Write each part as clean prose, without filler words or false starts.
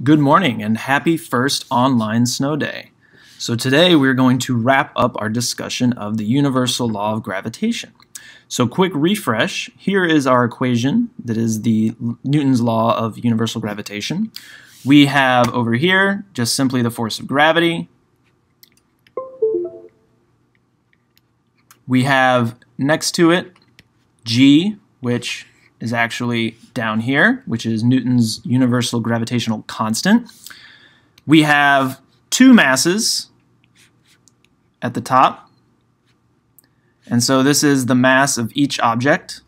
Good morning and happy first online snow day. So today we're going to wrap up our discussion of the universal law of gravitation. So quick refresh, here is our equation that is the Newton's law of universal gravitation. We have over here just simply the force of gravity. We have next to it G, which is actually down here, which is Newton's universal gravitational constant. We have two masses at the top, and so this is the mass of each object.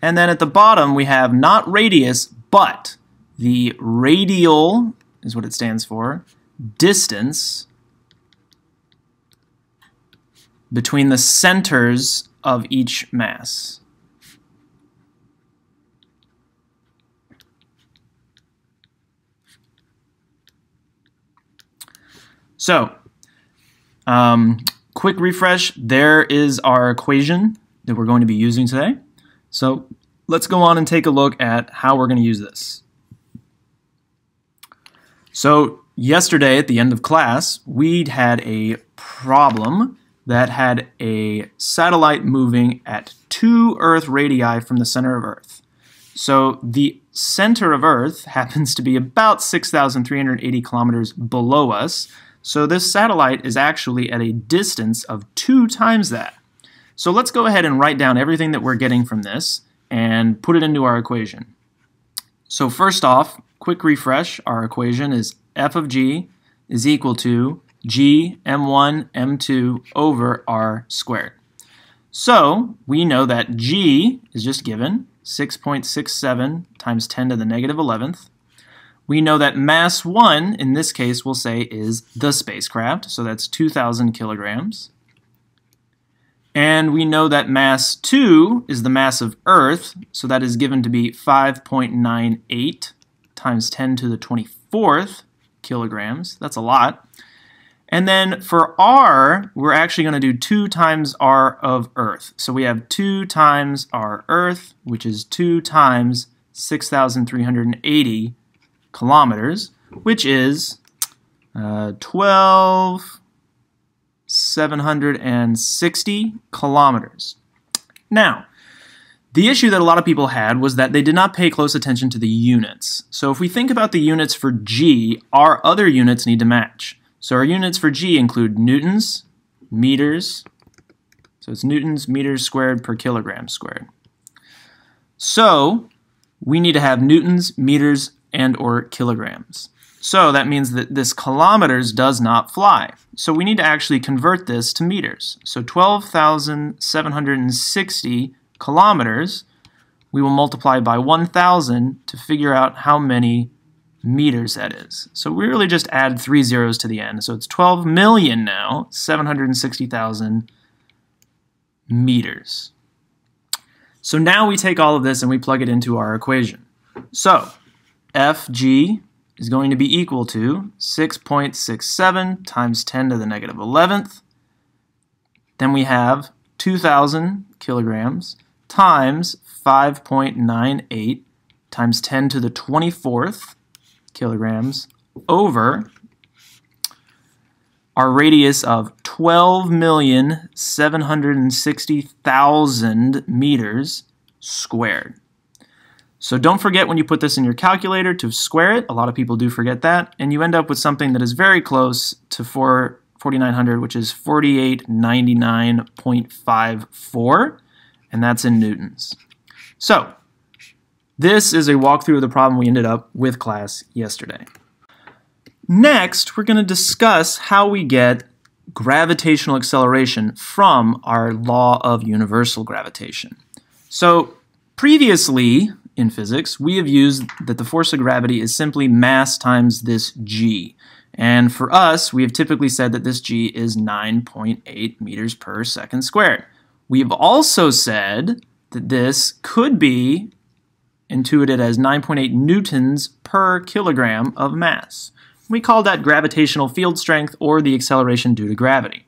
And then at the bottom we have not radius, but the radial is what it stands for, distance between the centers of each mass. So, quick refresh, there is our equation that we're going to be using today. So let's go on and take a look at how we're going to use this. So yesterday at the end of class, we had a problem that had a satellite moving at 2 Earth radii from the center of Earth. So the center of Earth happens to be about 6,380 kilometers below us. So this satellite is actually at a distance of 2 times that. So let's go ahead and write down everything that we're getting from this and put it into our equation. So first off, quick refresh, our equation is f of g is equal to g m1 m2 over r squared. So we know that g is just given, 6.67 times 10 to the negative 11th. We know that mass 1, in this case, we'll say is the spacecraft, so that's 2,000 kilograms. And we know that mass 2 is the mass of Earth, so that is given to be 5.98 times 10 to the 24th kilograms. That's a lot. And then for r, we're actually going to do 2 times r of Earth. So we have 2 times r Earth, which is 2 times 6,380 kilometers, which is 12,760 kilometers. Now, the issue that a lot of people had was that they did not pay close attention to the units. So if we think about the units for g, our other units need to match. So our units for g include newtons, meters, so it's newtons meters squared per kilogram squared. So we need to have newtons, meters, and or kilograms. So that means that this kilometers does not fly. So we need to actually convert this to meters. So 12,760 kilometers, we will multiply by 1,000 to figure out how many meters that is. So we really just add 3 zeros to the end. So it's 12 million now, 760,000 meters. So now we take all of this and we plug it into our equation. So Fg is going to be equal to 6.67 times 10 to the negative 11th. Then we have 2,000 kilograms times 5.98 times 10 to the 24th kilograms over our radius of 12,760,000 meters squared. So don't forget when you put this in your calculator to square it. A lot of people do forget that, and you end up with something that is very close to 4,900, which is 4899.54, and that's in newtons. So this is a walkthrough of the problem we ended up with class yesterday. Next, we're going to discuss how we get gravitational acceleration from our law of universal gravitation. So previously in physics, we have used that the force of gravity is simply mass times this g. And for us, we have typically said that this g is 9.8 meters per second squared. We have also said that this could be intuited as 9.8 newtons per kilogram of mass. We call that gravitational field strength or the acceleration due to gravity.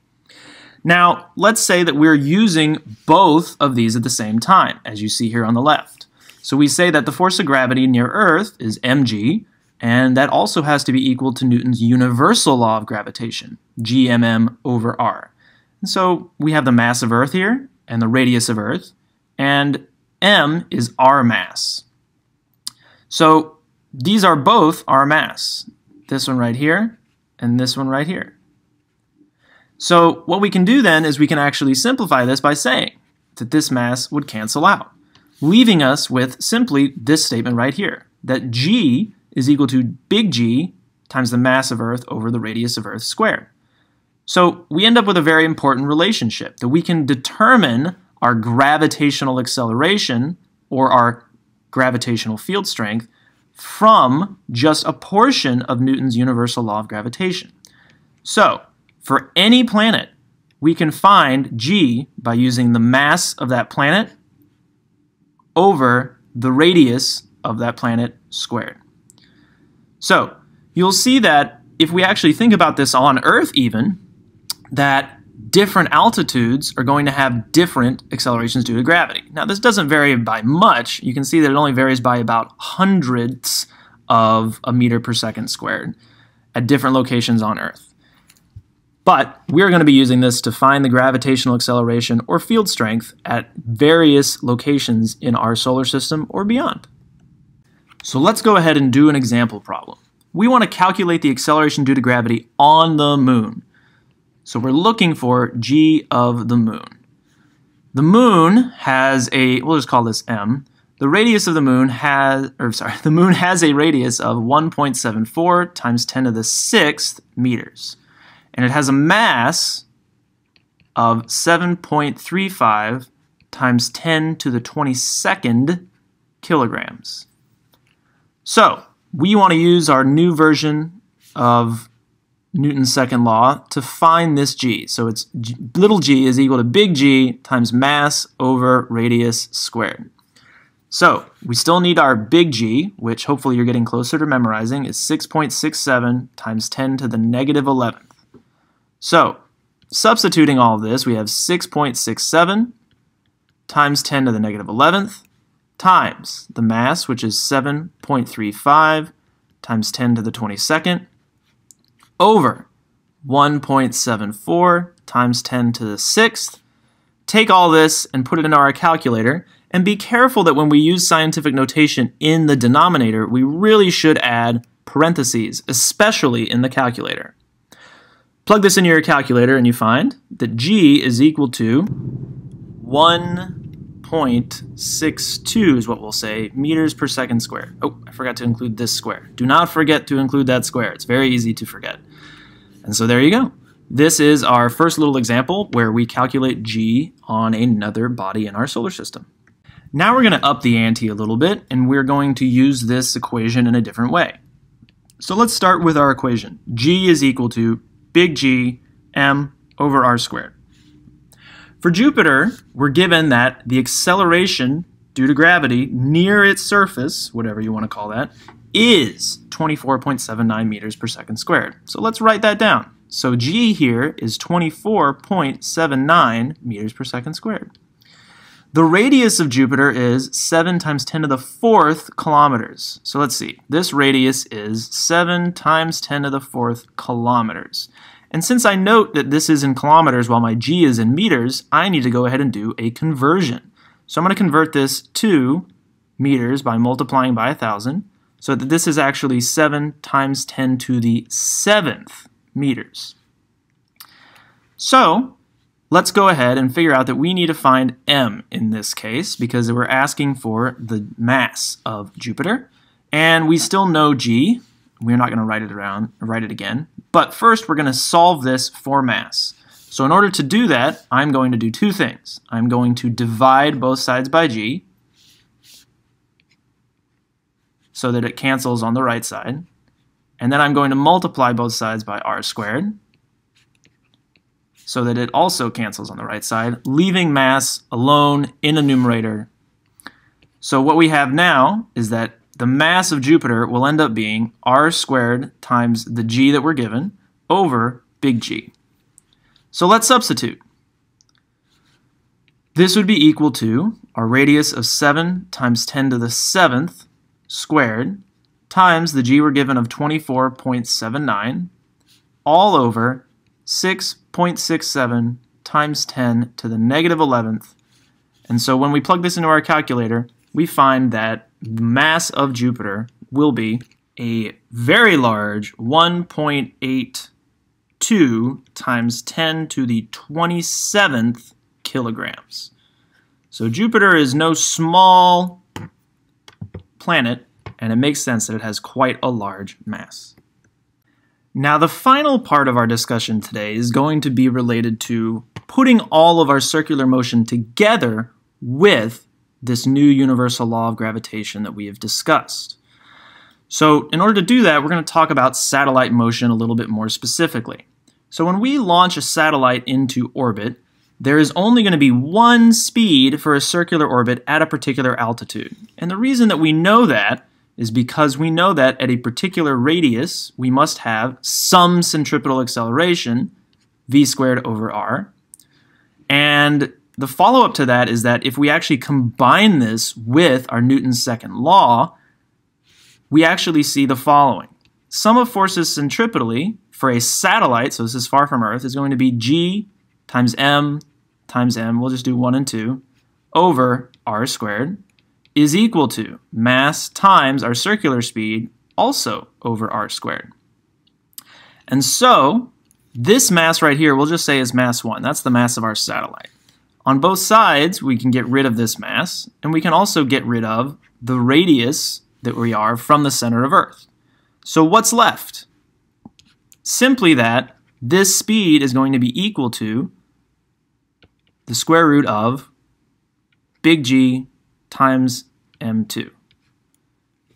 Now, let's say that we're using both of these at the same time, as you see here on the left. So we say that the force of gravity near Earth is mg, and that also has to be equal to Newton's universal law of gravitation, gmm over r. And so we have the mass of Earth here and the radius of Earth, and m is our mass. So these are both our mass, this one right here and this one right here. So what we can do then is we can actually simplify this by saying that this mass would cancel out, leaving us with simply this statement right here, that g is equal to big G times the mass of Earth over the radius of Earth squared. So we end up with a very important relationship, that we can determine our gravitational acceleration or our gravitational field strength from just a portion of Newton's universal law of gravitation. So for any planet, we can find g by using the mass of that planet over the radius of that planet squared. So you'll see that if we actually think about this on Earth even, that different altitudes are going to have different accelerations due to gravity. Now this doesn't vary by much. You can see that it only varies by about hundredths of a meter per second squared at different locations on Earth. But we're going to be using this to find the gravitational acceleration or field strength at various locations in our solar system or beyond. So let's go ahead and do an example problem. We want to calculate the acceleration due to gravity on the moon. So we're looking for g of the moon. The moon has we'll just call this m. The radius of the moon the moon has a radius of 1.74 times 10 to the 6th meters. And it has a mass of 7.35 times 10 to the 22nd kilograms. So we want to use our new version of Newton's second law to find this g. So it's little g is equal to big G times mass over radius squared. So we still need our big G, which hopefully you're getting closer to memorizing, is 6.67 times 10 to the negative 11th. So substituting all of this, we have 6.67 times 10 to the negative 11th times the mass, which is 7.35 times 10 to the 22nd, over 1.74 times 10 to the 6th. Take all this and put it into our calculator, and be careful that when we use scientific notation in the denominator, we really should add parentheses, especially in the calculator. Plug this into your calculator and you find that g is equal to 1.62 is what we'll say, meters per second squared. Oh, I forgot to include this square. Do not forget to include that square. It's very easy to forget. And so there you go. This is our first little example where we calculate g on another body in our solar system. Now we're going to up the ante a little bit, and we're going to use this equation in a different way. So let's start with our equation. G is equal to big G m over r squared. For Jupiter, we're given that the acceleration due to gravity near its surface, whatever you want to call that, is 24.79 meters per second squared. So let's write that down. So g here is 24.79 meters per second squared. The radius of Jupiter is 7 times 10 to the 4th kilometers. So let's see. This radius is 7 times 10 to the 4th kilometers. And since I note that this is in kilometers while my g is in meters, I need to go ahead and do a conversion. So I'm going to convert this to meters by multiplying by 1,000, so that this is actually 7 times 10 to the 7th meters. So let's go ahead and figure out that we need to find m in this case, because we're asking for the mass of Jupiter, and we still know g. We're not going to write it again. But first, we're going to solve this for mass. So in order to do that, I'm going to do two things. I'm going to divide both sides by g so that it cancels on the right side. And then I'm going to multiply both sides by r squared so that it also cancels on the right side, leaving mass alone in the numerator. So what we have now is that the mass of Jupiter will end up being r squared times the g that we're given over big G. So let's substitute. This would be equal to our radius of 7 times 10 to the 7th squared times the g we're given of 24.79 all over 6.67 times 10 to the negative 11th. And so when we plug this into our calculator, we find that the mass of Jupiter will be a very large 1.82 times 10 to the 27th kilograms. So Jupiter is no small planet, and it makes sense that it has quite a large mass. Now, the final part of our discussion today is going to be related to putting all of our circular motion together with this new universal law of gravitation that we have discussed. So in order to do that, we're going to talk about satellite motion a little bit more specifically. So when we launch a satellite into orbit, there is only going to be one speed for a circular orbit at a particular altitude. And the reason that we know that is because we know that at a particular radius, we must have some centripetal acceleration, v squared over r. And the follow-up to that is that if we actually combine this with our Newton's second law, we actually see the following. Sum of forces centripetally for a satellite, so this is far from Earth, is going to be g times m, we'll just do 1 and 2, over r squared, is equal to mass times our circular speed, also over r squared. And so this mass right here, we'll just say is mass 1. That's the mass of our satellite. On both sides, we can get rid of this mass, and we can also get rid of the radius that we are from the center of Earth. So what's left? Simply that this speed is going to be equal to the square root of big G times m2.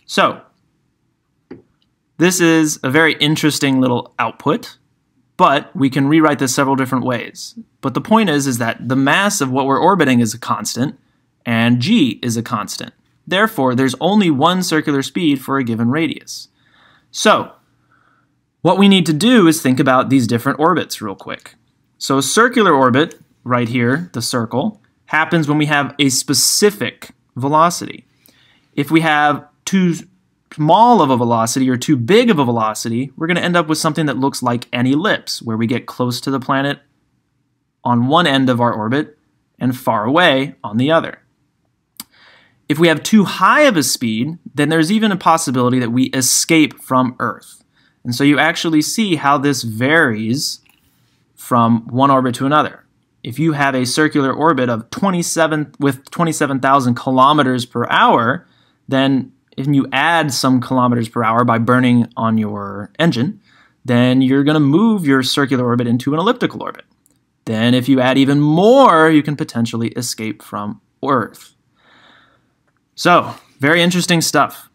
So this is a very interesting little output, but we can rewrite this several different ways. But the point is that the mass of what we're orbiting is a constant, and g is a constant. Therefore, there's only one circular speed for a given radius. So what we need to do is think about these different orbits real quick. So a circular orbit, right here, the circle, happens when we have a specific velocity. If we have too small of a velocity or too big of a velocity, we're going to end up with something that looks like an ellipse, where we get close to the planet on one end of our orbit and far away on the other. If we have too high of a speed, then there's even a possibility that we escape from Earth. And so you actually see how this varies from one orbit to another. If you have a circular orbit of 27,000 kilometers per hour, then if you add some kilometers per hour by burning on your engine, then you're going to move your circular orbit into an elliptical orbit. Then if you add even more, you can potentially escape from Earth. So, very interesting stuff.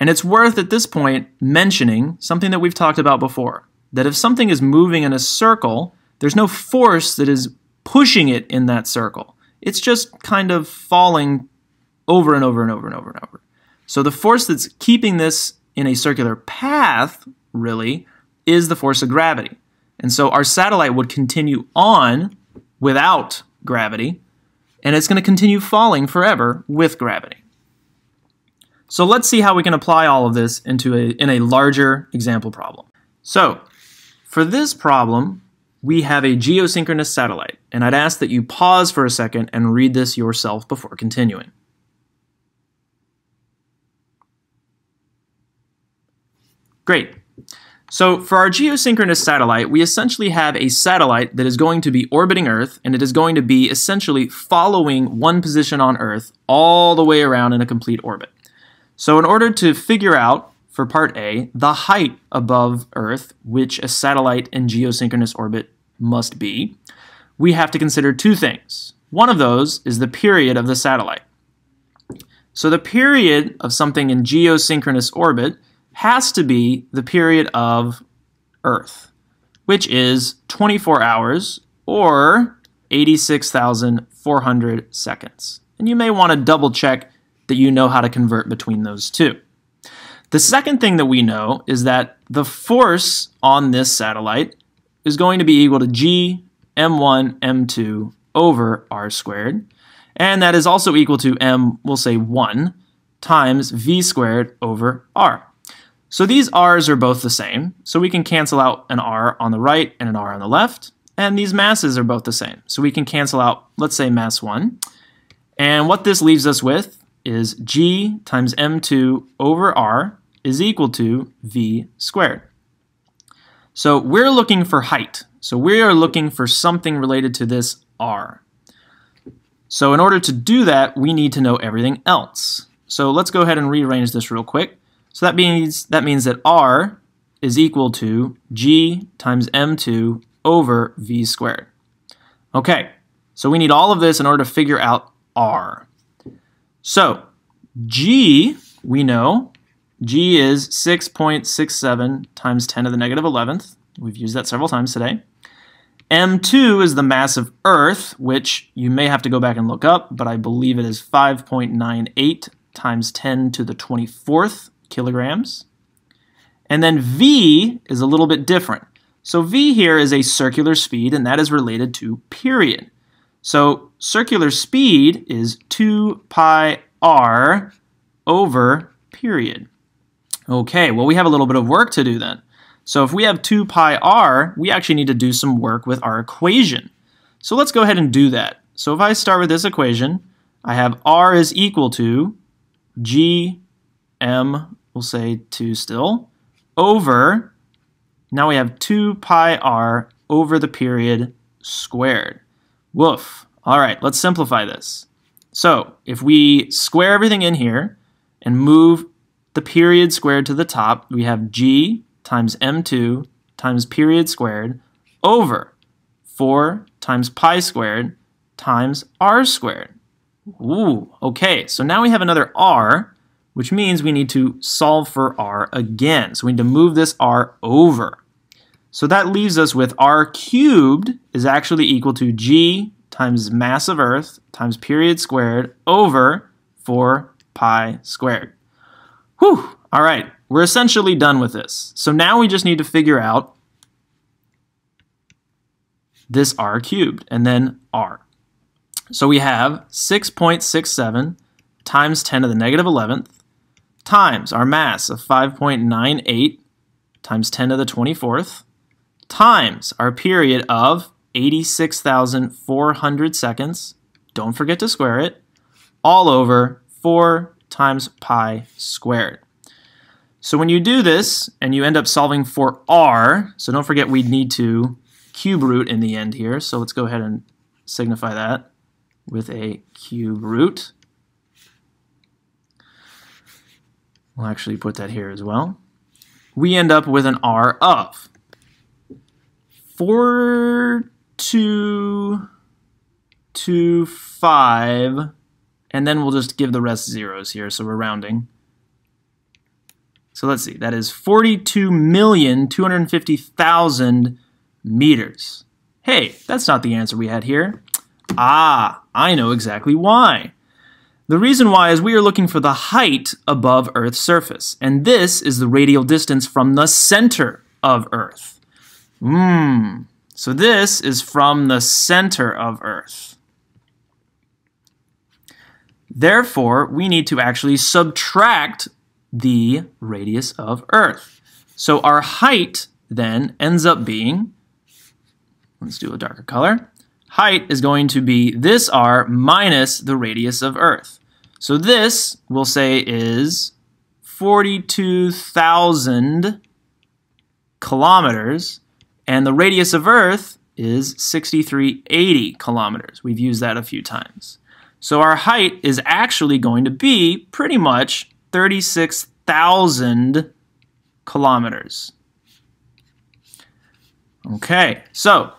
And it's worth at this point mentioning something that we've talked about before, that if something is moving in a circle, there's no force that is pushing it in that circle. It's just kind of falling over and over and over and over and over. So the force that's keeping this in a circular path, really, is the force of gravity. And so our satellite would continue on without gravity, and it's going to continue falling forever with gravity. So let's see how we can apply all of this in a larger example problem. So for this problem, we have a geosynchronous satellite, and I'd ask that you pause for a second and read this yourself before continuing. Great. So for our geosynchronous satellite, we essentially have a satellite that is going to be orbiting Earth, and it is going to be essentially following one position on Earth all the way around in a complete orbit. So in order to figure out, for part A, the height above Earth, which a satellite in geosynchronous orbit must be, we have to consider two things. One of those is the period of the satellite. So the period of something in geosynchronous orbit has to be the period of Earth, which is 24 hours or 86,400 seconds. And you may want to double check that you know how to convert between those two. The second thing that we know is that the force on this satellite is going to be equal to G, M1, M2 over r squared. And that is also equal to m, we'll say 1, times v squared over r. So these r's are both the same, so we can cancel out an r on the right and an r on the left. And these masses are both the same, so we can cancel out, let's say, mass 1. And what this leaves us with is g times m2 over r is equal to v squared. So we're looking for height. So we are looking for something related to this r. So in order to do that, we need to know everything else. So let's go ahead and rearrange this real quick. So that means that r is equal to g times m2 over v squared. Okay, so we need all of this in order to figure out r. So g, we know, g is 6.67 times 10 to the negative 11th. We've used that several times today. M2 is the mass of Earth, which you may have to go back and look up, but I believe it is 5.98 times 10 to the 24th kilograms. And then v is a little bit different. So v here is a circular speed, and that is related to period. So circular speed is 2 pi r over period. Okay, well, we have a little bit of work to do then. So if we have 2 pi r, we actually need to do some work with our equation. So let's go ahead and do that. So if I start with this equation, I have r is equal to g m, we'll say 2 still, over, now we have 2 pi r over the period squared. Woof. All right, let's simplify this. So if we square everything in here and move the period squared to the top, we have g times m2 times period squared over 4 times pi squared times r squared. Ooh, okay, so now we have another r, which means we need to solve for r again. So we need to move this r over. So that leaves us with r cubed is actually equal to g times mass of Earth times period squared over 4 pi squared. Whew, all right, we're essentially done with this. So now we just need to figure out this r cubed and then r. So we have 6.67 times 10 to the negative 11th times our mass of 5.98 times 10 to the 24th times our period of 86,400 seconds, don't forget to square it, all over 4 times pi squared. So when you do this and you end up solving for r, so don't forget we need to cube root in the end here, so let's go ahead and signify that with a cube root. We'll actually put that here as well. We end up with an r of 4,225, and then we'll just give the rest zeros here, so we're rounding. So let's see, that is 42,250,000 meters. Hey, that's not the answer we had here. Ah, I know exactly why. The reason why is we are looking for the height above Earth's surface, and this is the radial distance from the center of Earth. So this is from the center of Earth. Therefore, we need to actually subtract the radius of Earth. So our height then ends up being, let's do a darker color, height is going to be this r minus the radius of Earth. So this, we'll say, is 42,000 kilometers, and the radius of Earth is 6,380 kilometers. We've used that a few times. So our height is actually going to be pretty much 36,000 kilometers. Okay, so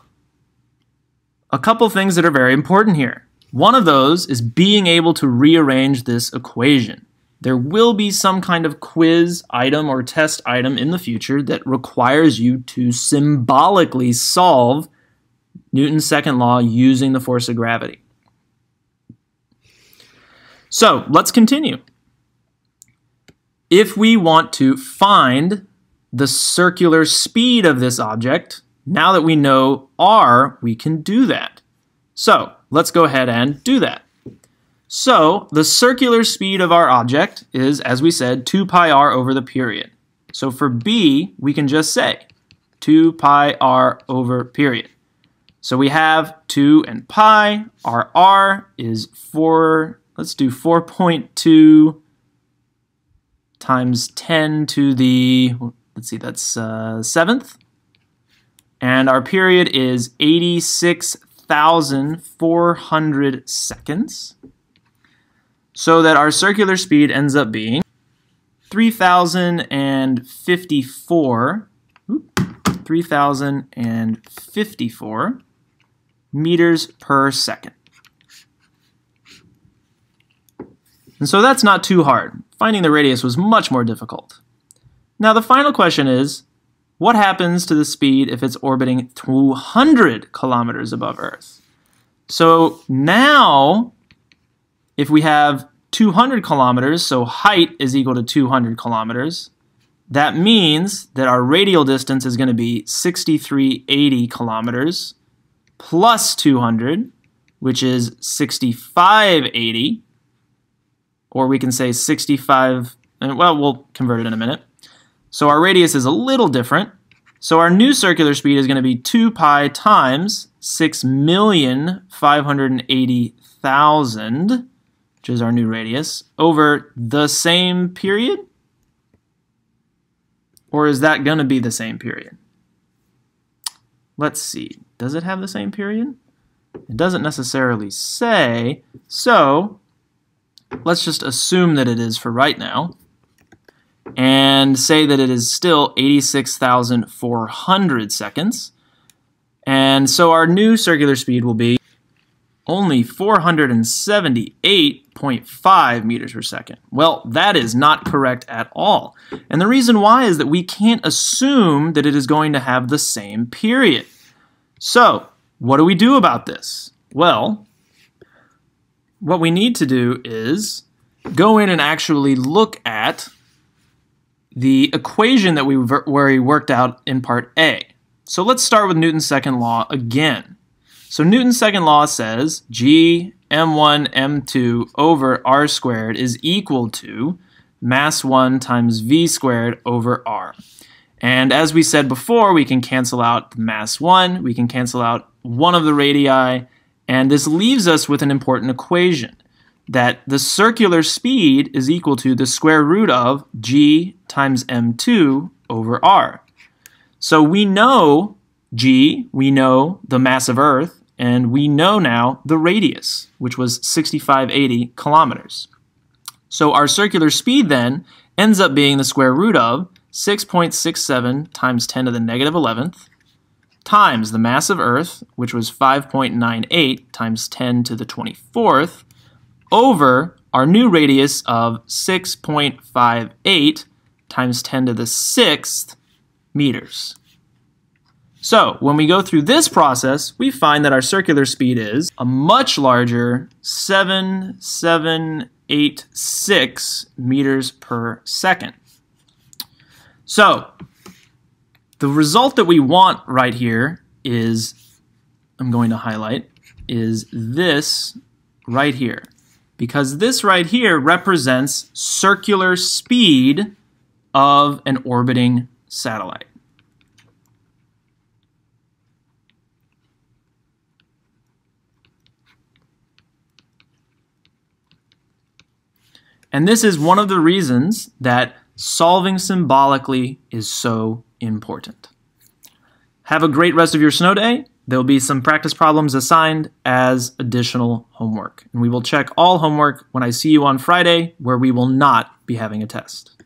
a couple things that are very important here. One of those is being able to rearrange this equation. There will be some kind of quiz item or test item in the future that requires you to symbolically solve Newton's second law using the force of gravity. So let's continue. If we want to find the circular speed of this object, now that we know r, we can do that. So let's go ahead and do that. So the circular speed of our object is, as we said, 2 pi r over the period. So for b, we can just say 2 pi r over period. So we have 2 and pi. Our r is 4. Let's do 4.2 times 10 to the, let's see, that's 7th. And our period is 86,400 seconds. So that our circular speed ends up being 3,054 meters per second. And so that's not too hard. Finding the radius was much more difficult. Now the final question is, what happens to the speed if it's orbiting 200 kilometers above Earth? So now, if we have 200 kilometers, so height is equal to 200 kilometers, that means that our radial distance is going to be 6,380 kilometers plus 200, which is 6,580, or we can say 65, well, we'll convert it in a minute. So our radius is a little different. So our new circular speed is going to be 2 pi times 6,580,000, which is our new radius, over the same period? Or is that going to be the same period? Let's see. Does it have the same period? It doesn't necessarily say, so let's just assume that it is for right now and say that it is still 86,400 seconds. And so our new circular speed will be only 478.5 meters per second. Well, that is not correct at all. And the reason why is that we can't assume that it is going to have the same period. So, what do we do about this? Well, what we need to do is go in and actually look at the equation that we worked out in part A. So let's start with Newton's second law again. So Newton's second law says G m1 m2 over r squared is equal to mass 1 times v squared over r. And as we said before, we can cancel out the mass 1, we can cancel out one of the radii, and this leaves us with an important equation, that the circular speed is equal to the square root of g times m2 over r. So we know g, we know the mass of Earth, and we know now the radius, which was 6,580 kilometers. So our circular speed then ends up being the square root of 6.67 times 10 to the negative 11th times the mass of Earth, which was 5.98 times 10 to the 24th, over our new radius of 6.58 times 10 to the 6th meters. So when we go through this process, we find that our circular speed is a much larger 7,786 meters per second. So the result that we want right here is, I'm going to highlight, is this right here. Because this right here represents circular speed of an orbiting satellite. And this is one of the reasons that solving symbolically is so important. Have a great rest of your snow day. There will be some practice problems assigned as additional homework. And we will check all homework when I see you on Friday, where we will not be having a test.